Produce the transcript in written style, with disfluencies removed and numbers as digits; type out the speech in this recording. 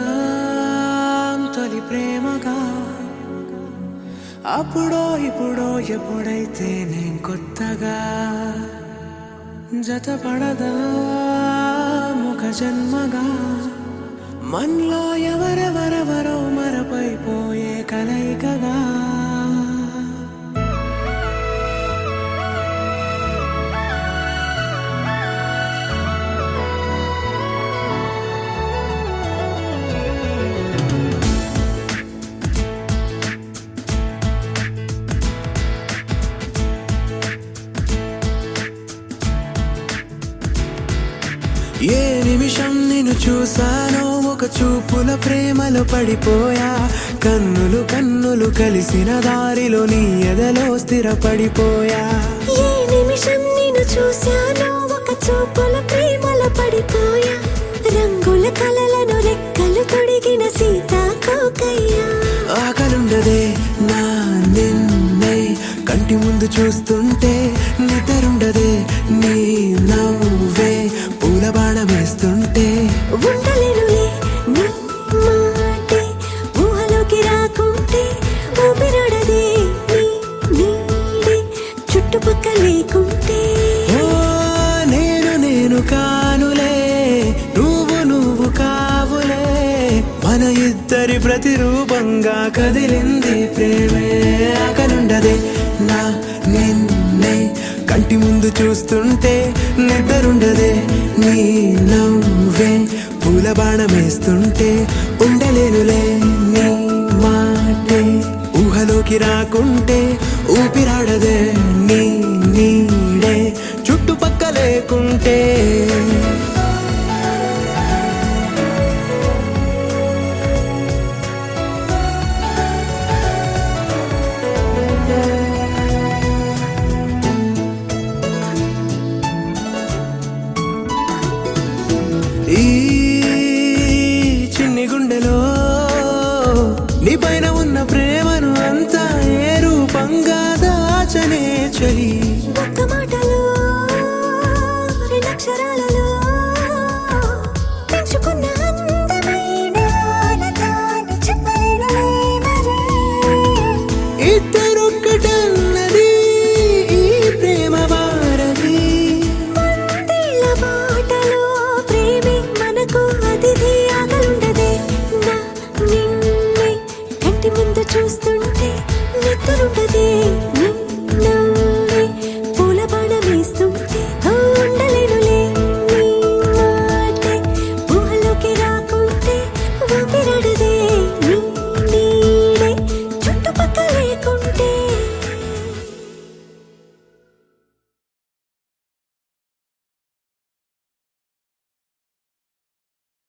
మొదలవుదాం తొలి ప్రేమగా అప్పుడో ఇప్పుడో ఎప్పుడైతే నేను కొత్తగా జతపడదా ముఖ జన్మగా మనలో ఎవరెవరెవరో మరపైపోయే కలయికగా ఏ నిమిషం నిన్ను చూసానో ఒక చూపుల ప్రేమలో పడిపోయా కన్నులు కన్నులు కలిసిన దారిలో నీ ఎదలో స్థిరపడిపోయా ఏ నిమిషం నిన్ను చూసానో ఒక చూపుల ప్రేమలో పడిపోయా రంగుల కలలను రెక్కలు తొడిగిన సీతాకోకయ్యా ఆకలుండదే నా నిన్నే కంటి ముందు చూస్తుంటే నిద్రుండదే నీ నవ్వే పూల బాణం వేస్తుంటే ఉండలేనులే నీ మాటే ఊహలోకి రాకుంటే ఊపిరాడదే నీ నీడే చుట్టుపక్కల లేకుంటే ఓ నేను కానులే నువ్వు కావులే మన ఇద్దరి ప్రతిరూపంగా కదిలింది ప్రేమే ఆకలుండదే నా నిన్నే కంటి ముందు చూస్తుంటే నిద్రుండదే నీ నవ్వే పూల బాణం వేస్తుంటే ఉండలేనులే నీ మాటే ఊహలోకి రాకుంటే ఊపిరాడదే నీ నీడే చుట్టుపక్క లేకుంటే ఈ చిన్ని గుండెలో నీ పైన ఉన్న ప్రేమను అంతా ఏ రూపంగా దాచనే చలి ఒక్క మాటలో రెండక్షరాలలో పెంచుకున్న అందమైన ఆనందాన్ని చెప్పలేనులే మరి. ఇద్దరొక్కటన్నది ఈ ప్రేమ వారది వందేళ్ల బాటలో ప్రేమే మనకు అతిథి ఆగలుండదే నా నిన్నే కంటి ముందు చూస్తుంటే నిద్రుండదే